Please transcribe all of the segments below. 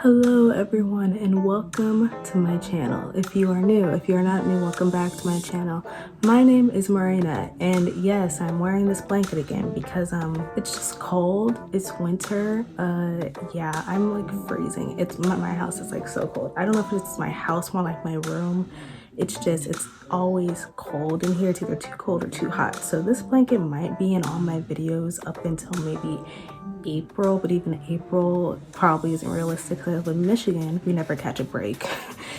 Hello everyone and welcome to my channel. If you are new, if you're not new, welcome back to my channel. My name is Marina and yes, I'm wearing this blanket again because it's just cold. It's winter. Yeah, I'm like freezing. It's my house is like so cold. I don't know if it's my house, more like my room. It's always cold in here. It's either too cold or too hot. So this blanket might be in all my videos up until maybe April, but even April probably isn't realistic because I live in Michigan. We never catch a break.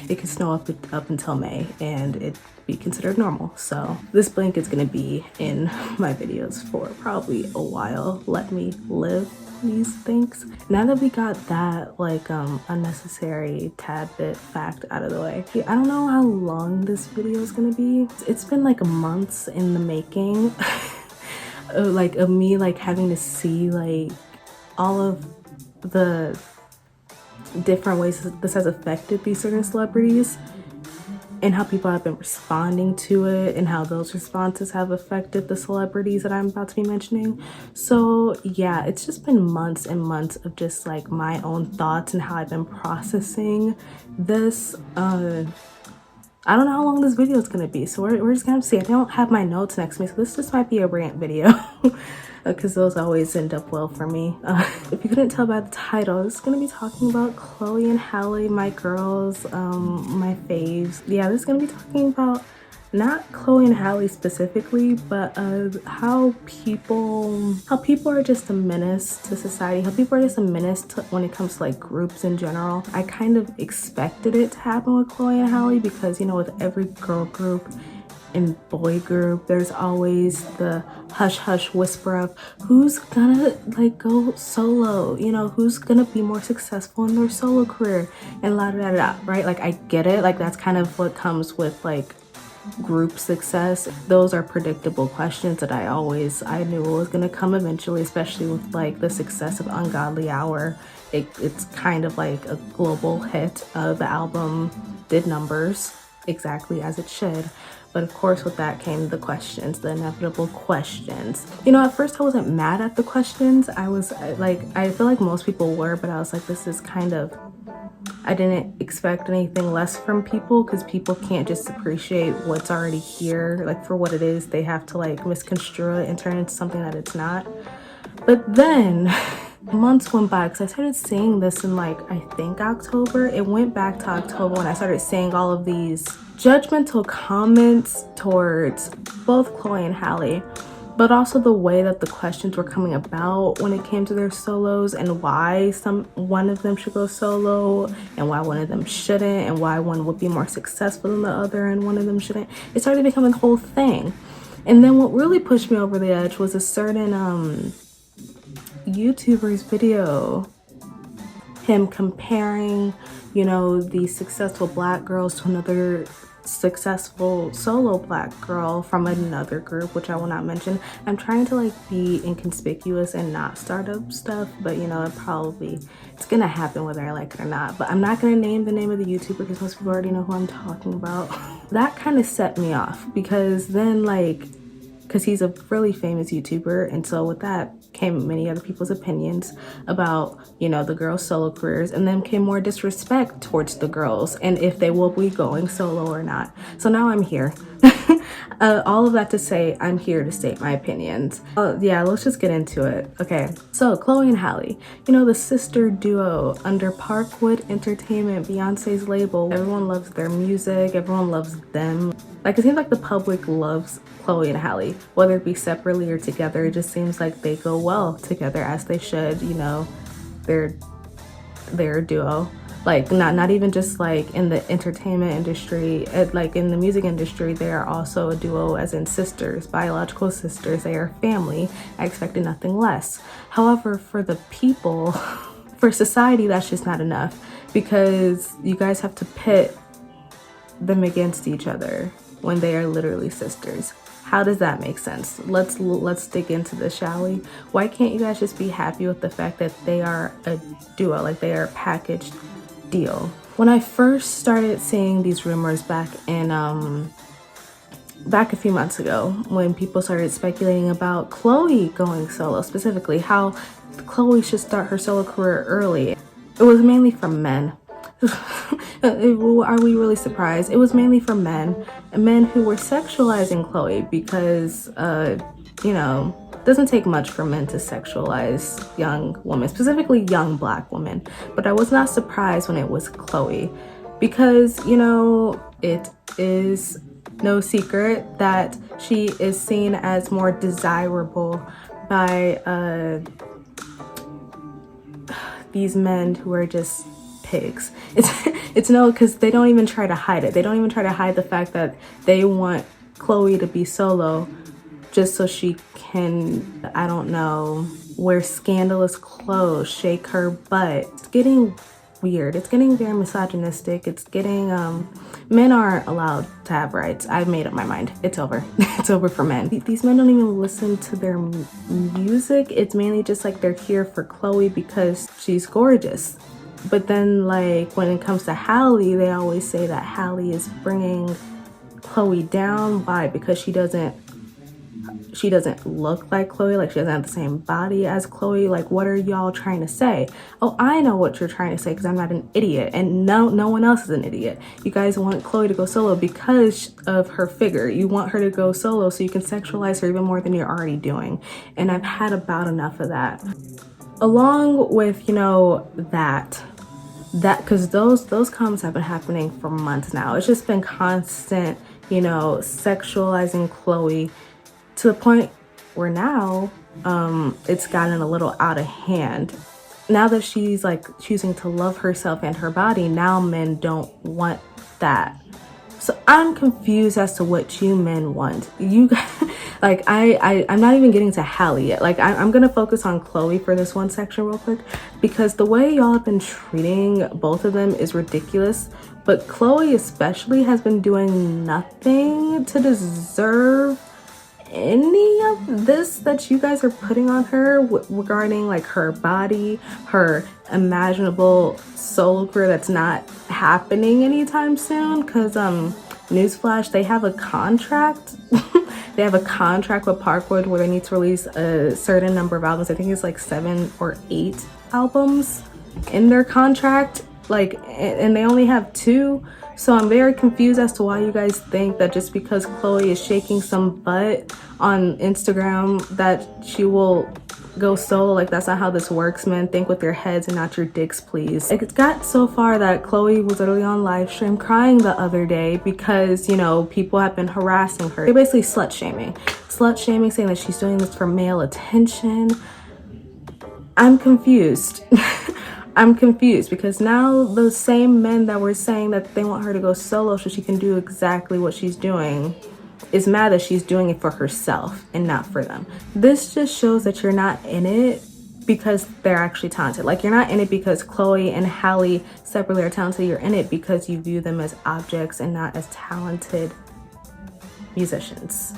It can snow up until May and it'd be considered normal. So this blanket's gonna be in my videos for probably a while. Let me live, please. Thanks. Now that we got that like unnecessary tad bit fact out of the way, I don't know how long this video is gonna be. It's been like months in the making. Like of me like having to see like all of the different ways this has affected these certain celebrities and how people have been responding to it and how those responses have affected the celebrities that I'm about to be mentioning. So yeah, it's just been months and months of just like my own thoughts and how I've been processing this. I don't know how long this video is gonna be, so we're just gonna see. I don't have my notes next to me, so this just might be a rant video because those always end up well for me. If you couldn't tell by the title, this is gonna be talking about Chloe and Halle, my girls, my faves. Yeah, this is gonna be talking about not Chloe and Halle specifically, but how people are just a menace to society, how people are just a menace to, when it comes to like groups in general. I kind of expected it to happen with Chloe and Halle because, you know, with every girl group and boy group, there's always the hush hush whisper of who's gonna like go solo, you know, who's gonna be more successful in their solo career and la da da da, right? Like I get it, like that's kind of what comes with like group success. Those are predictable questions that I knew it was gonna come eventually, especially with like the success of Ungodly Hour. It's kind of like a global hit. The album did numbers exactly as it should, but of course with that came the questions, the inevitable questions. You know, at first I wasn't mad at the questions. I was like, I feel like most people were, but I was like, this is kind of, I didn't expect anything less from people because people can't just appreciate what's already here like for what it is. They have to like misconstrue it and turn it into something that it's not. But then months went by because I started seeing this in like I think October. It went back to October when I started seeing all of these judgmental comments towards both Chloe and Halle, but also the way that the questions were coming about when it came to their solos and why one of them should go solo and why one of them shouldn't and why one would be more successful than the other and one of them shouldn't. It started becoming a whole thing. And then what really pushed me over the edge was a certain YouTuber's video, him comparing, you know, the successful black girls to another successful solo black girl from another group, which I will not mention. I'm trying to like be inconspicuous and not start up stuff, but you know, it's gonna happen whether I like it or not. But I'm not gonna name the name of the YouTuber because most people already know who I'm talking about. That kind of set me off because then because he's a really famous YouTuber, and so with that came many other people's opinions about, you know, the girls' solo careers, and then came more disrespect towards the girls and if they will be going solo or not. So now I'm here. All of that to say, I'm here to state my opinions. Yeah, let's just get into it. Okay, so Chloe and Halle, you know, the sister duo under Parkwood Entertainment, Beyonce's label. Everyone loves their music, everyone loves them. Like, it seems like the public loves Chloe and Halle, whether it be separately or together. It just seems like they go well together, as they should. You know, they're a duo. Like not even just like in the entertainment industry, like in the music industry, they are also a duo, as in sisters, biological sisters. They are family. I expected nothing less. However, for the people, for society, that's just not enough because you guys have to pit them against each other when they are literally sisters. How does that make sense? Let's dig into this, shall we? Why can't you guys just be happy with the fact that they are a duo, like they are a packaged deal? When I first started seeing these rumors back a few months ago, when people started speculating about Chloe going solo, specifically how Chloe should start her solo career early, It was mainly from men. Are we really surprised? It was mainly from men who were sexualizing Chloe because, you know, it doesn't take much for men to sexualize young women, specifically young Black women. But I was not surprised when it was Chloe because, you know, it is no secret that she is seen as more desirable by these men who are just pigs. It's no, because they don't even try to hide it. They don't even try to hide the fact that they want Chloe to be solo just so she can, I don't know, wear scandalous clothes, shake her butt. It's getting weird. It's getting very misogynistic. It's getting, men aren't allowed to have rights. I've made up my mind. It's over. It's over for men. These men don't even listen to their music. It's mainly just like they're here for Chloe because she's gorgeous. But then, like, when it comes to Halle, they always say that Halle is bringing Chloe down. Why? Because she doesn't look like Chloe, like she doesn't have the same body as Chloe. Like, what are y'all trying to say? Oh, I know what you're trying to say because I'm not an idiot, and no one else is an idiot. You guys want Chloe to go solo because of her figure. You want her to go solo so you can sexualize her even more than you're already doing. And I've had about enough of that. Along with, you know, that because those comments have been happening for months now. It's just been constant, you know, sexualizing Chloe to the point where now it's gotten a little out of hand. Now that she's like choosing to love herself and her body, now men don't want that. So I'm confused as to what you men want. You guys, like, I'm not even getting to Halle yet. Like, I'm gonna focus on Chloe for this one section real quick because the way y'all have been treating both of them is ridiculous. But Chloe especially has been doing nothing to deserve any of this that you guys are putting on her regarding like her body, her imaginable solo career that's not happening anytime soon. Because newsflash, they have a contract. They have a contract with Parkwood where they need to release a certain number of albums. I think it's like 7 or 8 albums in their contract, like, and they only have 2. So I'm very confused as to why you guys think that just because Chloe is shaking some butt on Instagram that she will go solo. Like, that's not how this works, man. Think with your heads and not your dicks, please. It got so far that Chloe was literally on live stream crying the other day because, you know, people have been harassing her. They're basically slut shaming, saying that she's doing this for male attention. I'm confused. I'm confused because now those same men that were saying that they want her to go solo so she can do exactly what she's doing is mad that she's doing it for herself and not for them. This just shows that you're not in it because they're actually talented. Like, you're not in it because Chloe and Halle separately are talented. You're in it because you view them as objects and not as talented musicians.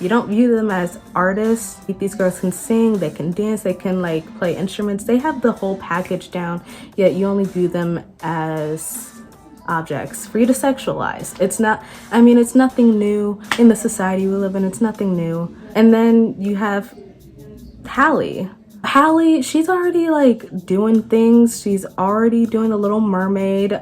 You don't view them as artists. These girls can sing, they can dance, they can like play instruments. They have the whole package down, yet you only view them as objects for you to sexualize. It's not, I mean, it's nothing new in the society we live in. It's nothing new. And then you have Halle. Halle, she's already like doing things. She's already doing The Little Mermaid.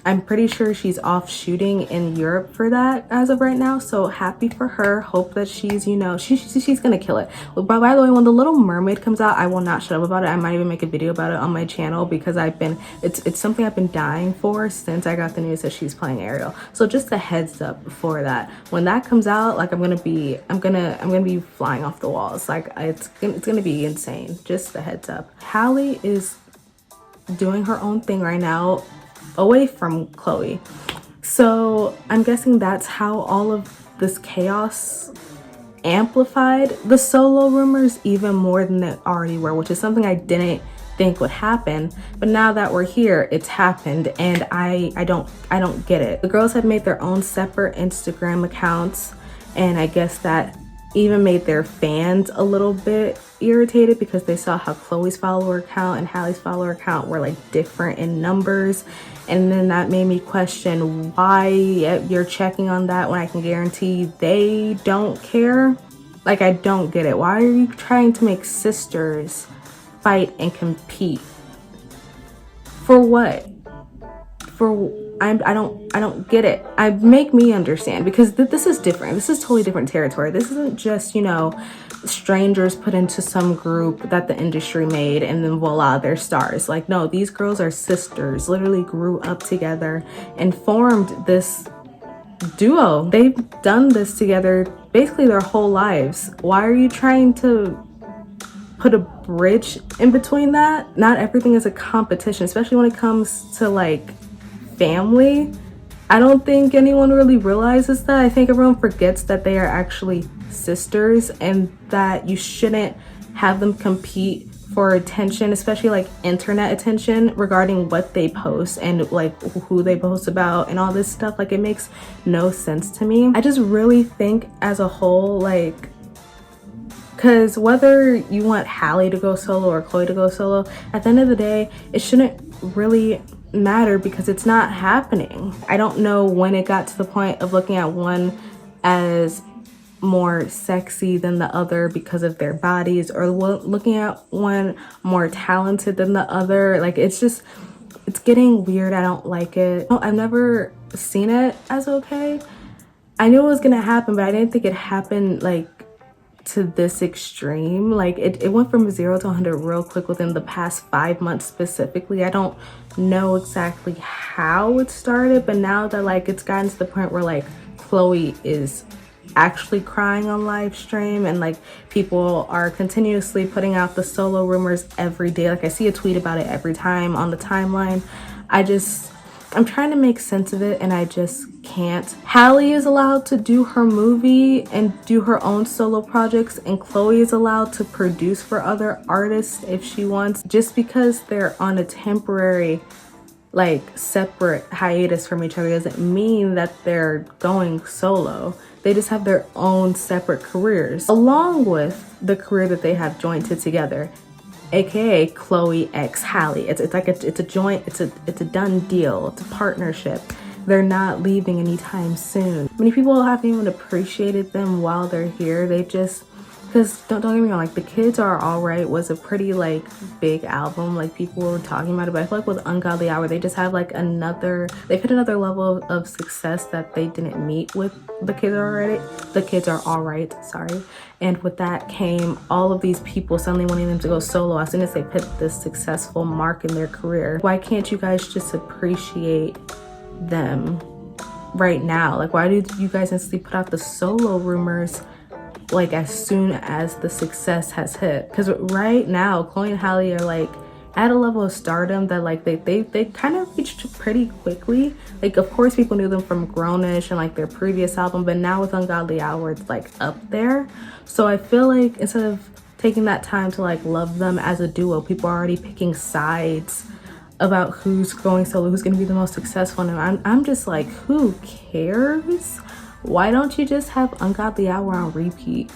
I'm pretty sure she's off shooting in Europe for that as of right now. So happy for her. Hope that she's, you know, she's gonna kill it. But by the way, when The Little Mermaid comes out, I will not shut up about it. I might even make a video about it on my channel because it's something I've been dying for since I got the news that she's playing Ariel. So just a heads up for that. When that comes out, like, I'm gonna be flying off the walls. Like, it's gonna be insane. Just a heads up. Halle is doing her own thing right now, away from Chloe. So I'm guessing that's how all of this chaos amplified the solo rumors even more than they already were, which is something I didn't think would happen. But now that we're here, it's happened, and I don't get it. The girls have made their own separate Instagram accounts, and I guess that even made their fans a little bit irritated because they saw how Chloe's follower count and Halle's follower count were like different in numbers. And then that made me question why you're checking on that when I can guarantee they don't care. Like, I don't get it. Why are you trying to make sisters fight and compete For what? I don't get it. Make me understand, because this is different. This is totally different territory. This isn't just, you know, strangers put into some group that the industry made and then voila, they're stars. Like, no, these girls are sisters, literally grew up together and formed this duo. They've done this together basically their whole lives. Why are you trying to put a bridge in between that? Not everything is a competition, especially when it comes to like family. I don't think anyone really realizes that. I think everyone forgets that they are actually sisters and that you shouldn't have them compete for attention, especially like internet attention, regarding what they post and like who they post about and all this stuff. Like, it makes no sense to me. I just really think as a whole, like, because whether you want Halle to go solo or Chloe to go solo, at the end of the day, it shouldn't really matter because it's not happening. I don't know when it got to the point of looking at one as more sexy than the other because of their bodies, or looking at one more talented than the other. Like, it's getting weird. I don't like it. I've never seen it as okay. I knew it was gonna happen, but I didn't think it happened like to this extreme. Like, it went from 0 to 100 real quick within the past 5 months specifically. I don't know exactly how it started, but now that like it's gotten to the point where like Chloe is actually crying on live stream and like people are continuously putting out the solo rumors every day. Like, I see a tweet about it every time on the timeline. I'm trying to make sense of it and I just can't. Halle is allowed to do her movie and do her own solo projects, and Chloe is allowed to produce for other artists if she wants. Just because they're on a temporary, like, separate hiatus from each other doesn't mean that they're going solo. They just have their own separate careers, along with the career that they have jointed together, aka Chloe x Halle. It's a done deal. It's a partnership. They're not leaving anytime soon. Many people haven't even appreciated them while they're here. They just, because don't get me wrong, like, The Kids Are Alright was a pretty like big album. Like, people were talking about it, but I feel like with Ungodly Hour, they just have like they've hit another level of success that they didn't meet with The Kids Are Alright, sorry. And with that came all of these people suddenly wanting them to go solo as soon as they hit this successful mark in their career. Why can't you guys just appreciate them right now? Like, why did you guys instantly put out the solo rumors like as soon as the success has hit? Because right now Chloe and Halle are like at a level of stardom that like they kind of reached pretty quickly. Like, of course people knew them from Grownish and like their previous album, but now with Ungodly Hour it's like up there. So I feel like instead of taking that time to like love them as a duo, people are already picking sides about who's going solo, who's going to be the most successful. And I'm just like, who cares? Why don't you just have Ungodly Hour on repeat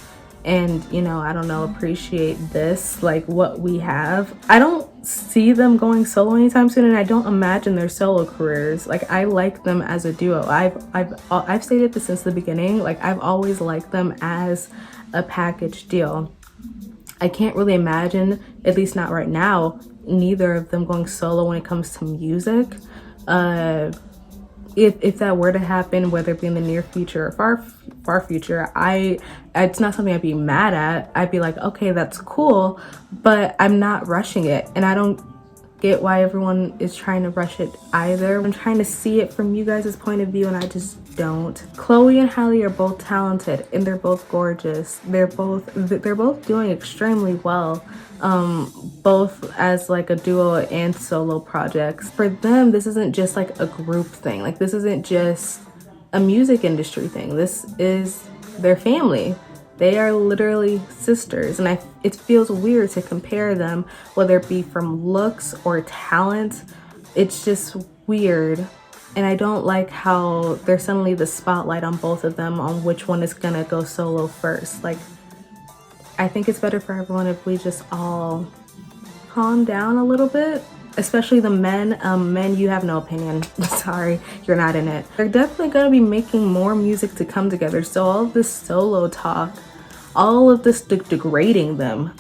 and, you know, I don't know, appreciate this, like what we have? I don't see them going solo anytime soon, and I don't imagine their solo careers. Like, I like them as a duo. I've stated this since the beginning. Like, I've always liked them as a package deal. I can't really imagine, at least not right now, neither of them going solo when it comes to music. If that were to happen, whether it be in the near future or far future, it's not something I'd be mad at. I'd be like, okay, that's cool, but I'm not rushing it, and I don't get why everyone is trying to rush it either. I'm trying to see it from you guys' point of view, and I just don't. Chloe and Halle are both talented and they're both gorgeous. They're both doing extremely well, both as like a duo and solo projects. For them, this isn't just like a group thing. Like, this isn't just a music industry thing. This is their family. They are literally sisters, and it feels weird to compare them, whether it be from looks or talent. It's just weird, and I don't like how there's suddenly the spotlight on both of them on which one is gonna go solo first. Like, I think it's better for everyone if we just all calm down a little bit, especially the men. Men, you have no opinion. Sorry, you're not in it. They're definitely gonna be making more music to come together, so all of this solo talk, all of this degrading them,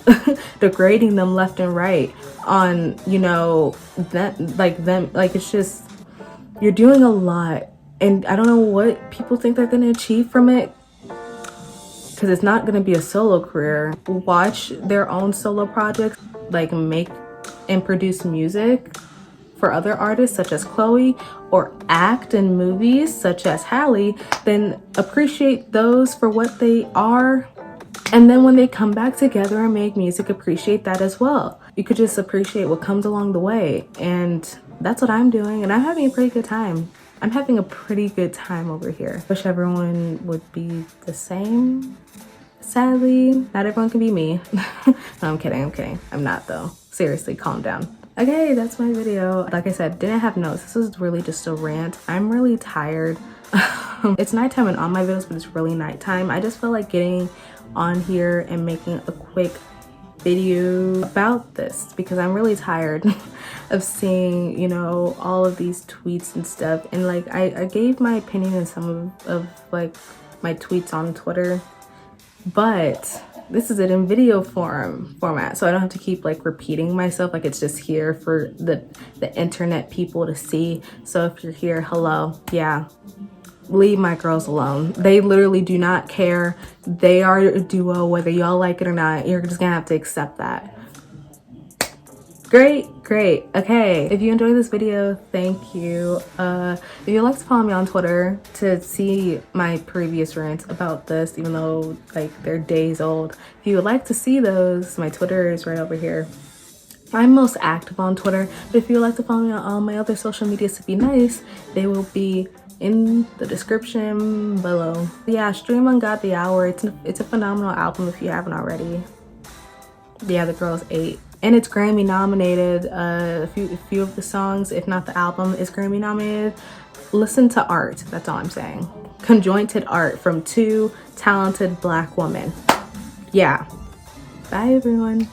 degrading them left and right on, you know, that like them, like it's just, you're doing a lot. And I don't know what people think they're gonna achieve from it, because it's not gonna be a solo career. Watch their own solo projects, like make and produce music for other artists such as Chloe, or act in movies such as Halle, then appreciate those for what they are. And then when they come back together and make music, appreciate that as well. You could just appreciate what comes along the way. And that's what I'm doing, and I'm having a pretty good time. I'm having a pretty good time over here. Wish everyone would be the same. Sadly, not everyone can be me. No, I'm kidding. I'm not though. Seriously, calm down. Okay, that's my video. Like I said, didn't have notes. This was really just a rant. I'm really tired. It's nighttime in all my videos, but it's really nighttime. I just feel like getting on here and making a quick video about this because I'm really tired of seeing, you know, all of these tweets and stuff. And like I gave my opinion in some of like my tweets on Twitter, but this is it in video format, so I don't have to keep like repeating myself. Like it's just here for the internet people to see. So if you're here, hello. Yeah, leave my girls alone. They literally do not care. They are a duo, whether y'all like it or not. You're just gonna have to accept that. Great. Okay, if you enjoyed this video, thank you. If you'd like to follow me on Twitter to see my previous rants about this, even though like they're days old, if you would like to see those, my Twitter is right over here. I'm most active on Twitter, but if you would like to follow me on all my other social medias to be nice, they will be in the description below. Yeah, stream on God the Hour. It's a phenomenal album if you haven't already. Yeah, the girls ate. And it's Grammy nominated. A few of the songs, if not the album, is Grammy nominated. Listen to art, that's all I'm saying. Conjointed art from two talented Black women. Yeah. Bye everyone.